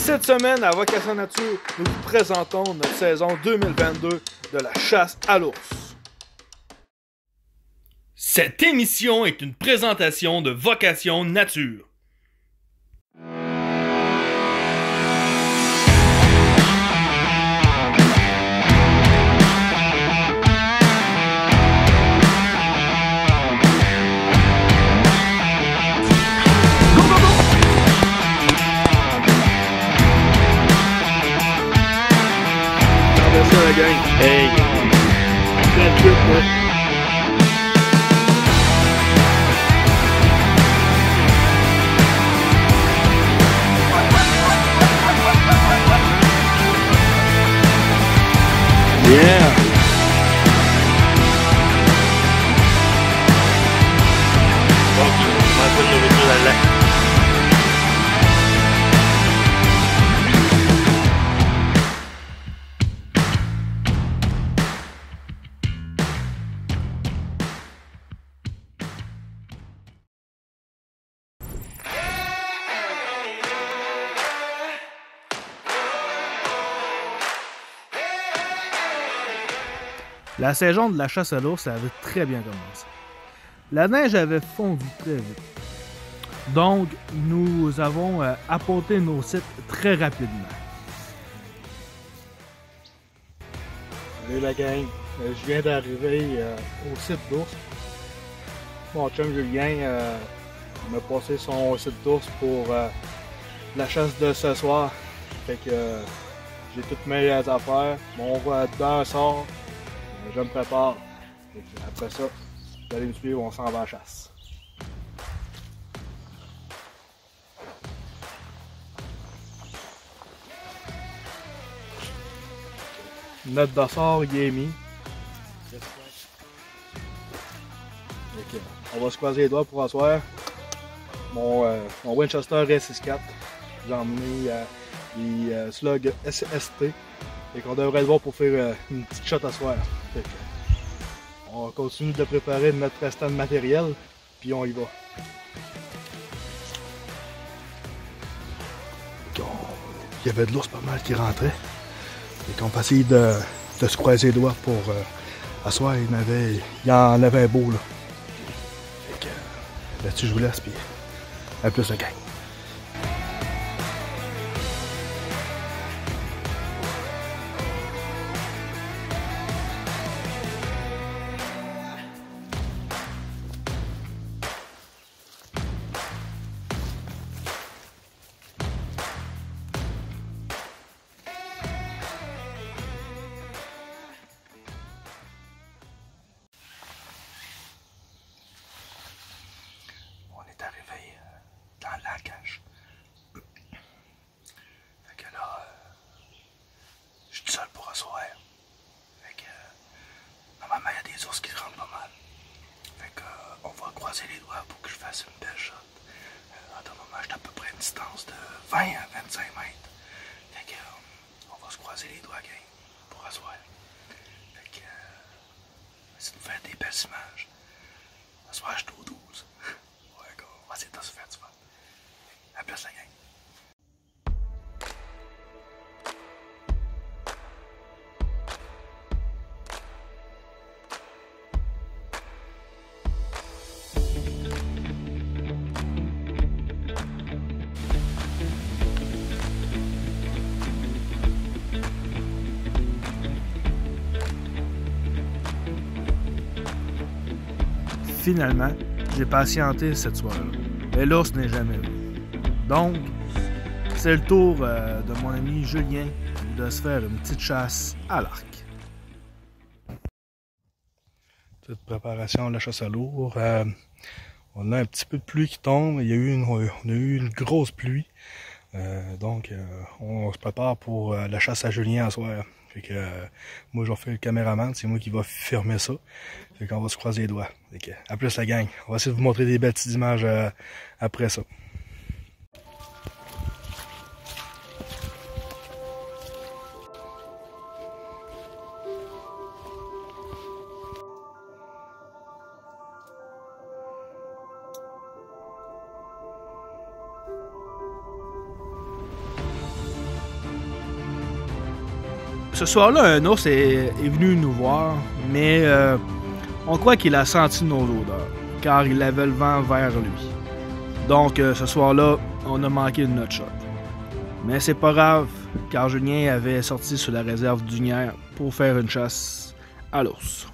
Cette semaine, à Vocation Nature, nous vous présentons notre saison 2022 de la chasse à l'ours. Cette émission est une présentation de Vocation Nature. La gang. Hey! Plein de trip, là. Yeah! Bon, on va faire le retour à la lac. La saison de la chasse à l'ours avait très bien commencé. La neige avait fondu très vite. Donc, nous avons apporté nos sites très rapidement. Salut la gang, je viens d'arriver au site d'ours. Mon chum Julien m'a passé son site d'ours pour la chasse de ce soir. Fait que j'ai toutes mes affaires, mon dent sort. Je me prépare. Après ça, vous allez me suivre, on s'en va à la chasse. Notre dossard, il est mis. Okay. On va se croiser les doigts pour asseoir. Mon Winchester R64. J'ai emmené les slugs SST. Et qu'on devrait le voir pour faire une petite shot à soir. On continue de préparer notre restant de matériel, puis on y va. Il y avait de l'ours pas mal qui rentrait. Et qu'on va essayer de se croiser les doigts pour asseoir. Il y en avait un beau là. Là-dessus je vous laisse, puis à plus la gang. Arrivé dans la cage. Fait que là, je suis seul pour asseoir. Fait que normalement il y a des ours qui rentrent pas mal. Fait que on va croiser les doigts pour que je fasse une belle shot. À ce moment, je suis à peu près une distance de 20 à 25 mètres. Fait que on va se croiser les doigts, gang, pour asseoir. Fait que c'est de nous faire des belles images. Asseoir, je suis au 12. On va essayer de se faire du fun. À plus la gang. Finalement, j'ai patienté cette soirée-là. Mais l'ours n'est jamais venu. Donc, c'est le tour de mon ami Julien de se faire une petite chasse à l'arc. Petite préparation de la chasse à l'ours. On a un petit peu de pluie qui tombe. On a eu une grosse pluie. Donc, on se prépare pour la chasse à Julien à soir. Fait que moi, je vais faire le caméraman. C'est moi qui va filmer ça. Fait qu'on va se croiser les doigts. Fait que, à plus la gang. On va essayer de vous montrer des belles petites images après ça. ce soir-là, un ours est venu nous voir, mais on croit qu'il a senti nos odeurs, car il avait le vent vers lui. Donc, ce soir-là, on a manqué de notre shot. Mais c'est pas grave, car Julien avait sorti sur la réserve d'Unière pour faire une chasse à l'ours.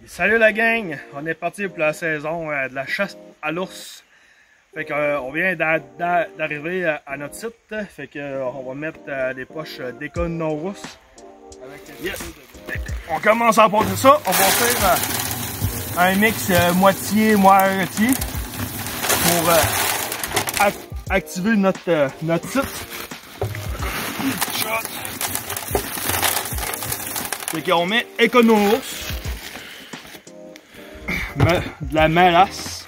Salut la gang! On est parti pour la saison de la chasse à l'ours. Fait que on vient d'arriver à notre site. Fait que on va mettre des poches d'Econorus. Yes! On commence à passer ça. On va faire un mix moitié-moitié pour activer notre site. Fait qu'on met Econorus. De la mélasse.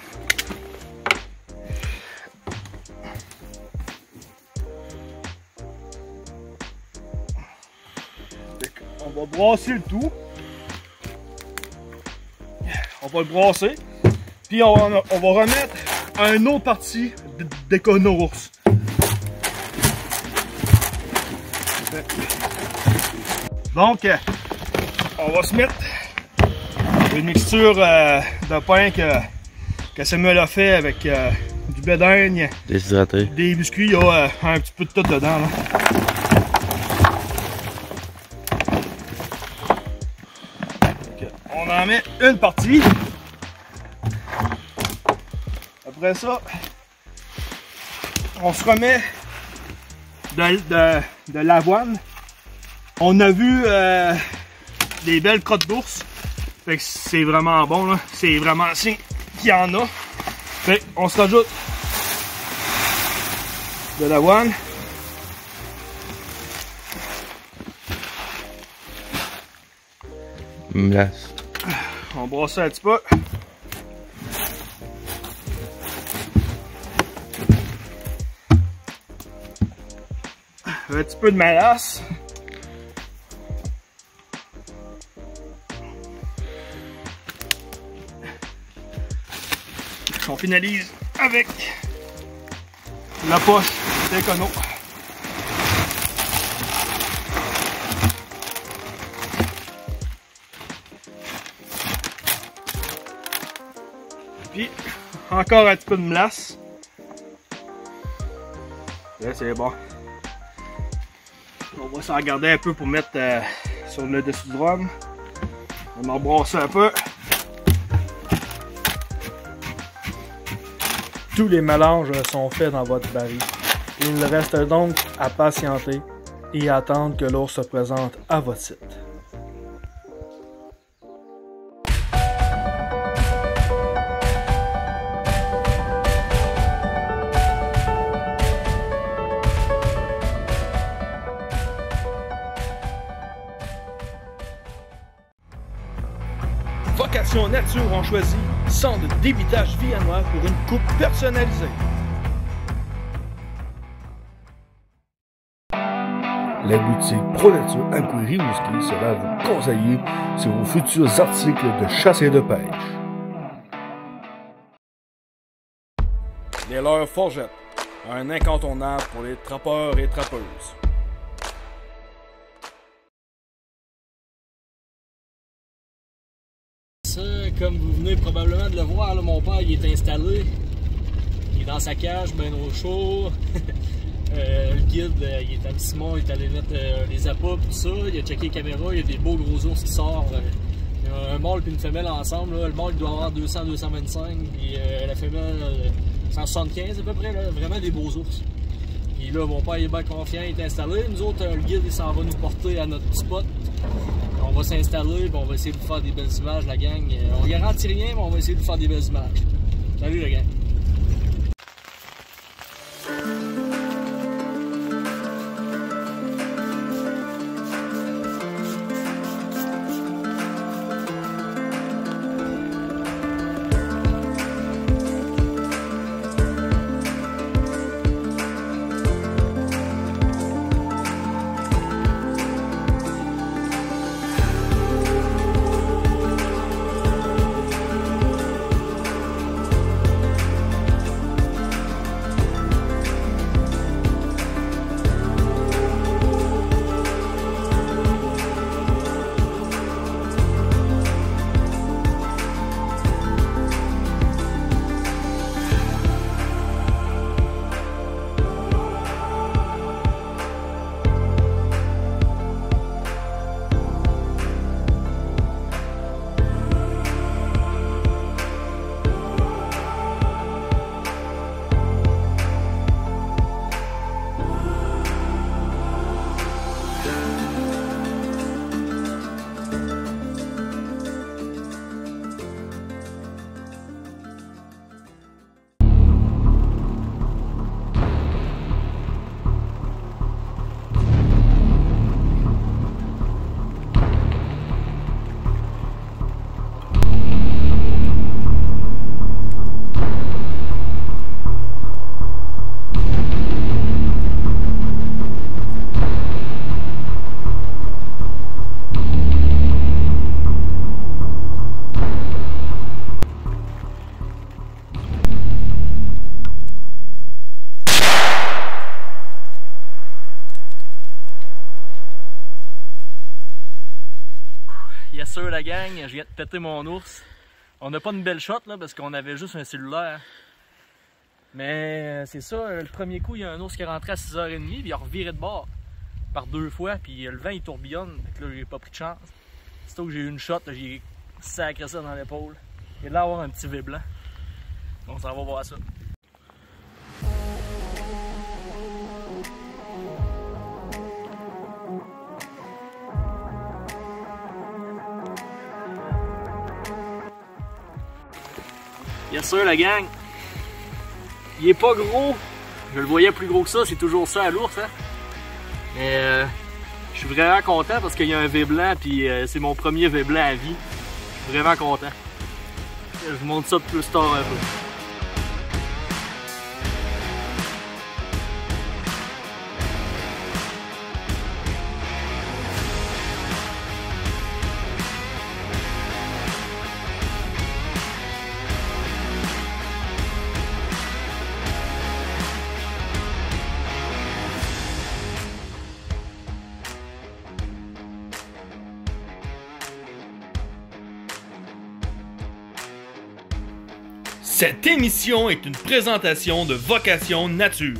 On va brasser le tout. On va le brasser. Puis on va remettre un autre partie d'Econorus. Donc, on va se mettre une mixture de pain que Samuel a fait avec du blé d'Inde, déshydraté, des biscuits, il y a un petit peu de tout dedans. Là. On en met une partie. Après ça, on se remet de l'avoine. On a vu des belles crottes d'ours. Fait que c'est vraiment bon, là. C'est vraiment signe qu'il y en a. Fait qu'on se rajoute de l'avoine. Mélasse. On brasse ça un petit peu. Un petit peu de mélasse. On finalise avec la poche d'Econo. Puis encore un petit peu de mélasse. Là c'est bon. On va s'en garder un peu pour mettre sur le dessus du rhum. On va brasser un peu. Tous les mélanges sont faits dans votre baril. Il reste donc à patienter et attendre que l'ours se présente à votre site. Vocation Nature ont choisi centre de débitage viennois pour une coupe personnalisée. La boutique ProNature à Rimouski sera vous conseiller sur vos futurs articles de chasse et de pêche. Les leurres Forgette, un incontournable pour les trappeurs et trappeuses. Comme vous venez probablement de le voir, là, mon père il est installé, il est dans sa cage, ben au chaud. Le guide il est à Simon, il est allé mettre les appâts tout ça, il a checké les caméras, il y a des beaux gros ours qui sortent. Il y a un mâle et une femelle ensemble, là. Le mâle il doit avoir 200-225 et la femelle 175 à peu près, là. Vraiment des beaux ours. Et là mon père il est bien confiant, il est installé, nous autres le guide il s'en va nous porter à notre spot. On va s'installer et on va essayer de vous faire des belles images, la gang. On garantit rien, mais on va essayer de vous faire des belles images. Salut, la gang! sûr la gang, je viens de péter mon ours. On n'a pas une belle shot là parce qu'on avait juste un cellulaire. Mais c'est ça, le premier coup, il y a un ours qui est rentré à 6h30 puis il a reviré de bord par 2 fois puis le vent il tourbillonne. Fait que là j'ai pas pris de chance. Sitôt que j'ai eu une shot, j'ai sacré ça dans l'épaule. Et là avoir un petit V blanc. On s'en va voir ça. Yes sûr la gang, il est pas gros, je le voyais plus gros que ça, c'est toujours ça à l'ours hein. Mais je suis vraiment content parce qu'il y a un V blanc puis c'est mon premier V blanc à vie. Je suis vraiment content. Je vous montre ça plus tard un peu. Cette émission est une présentation de Vocation Nature.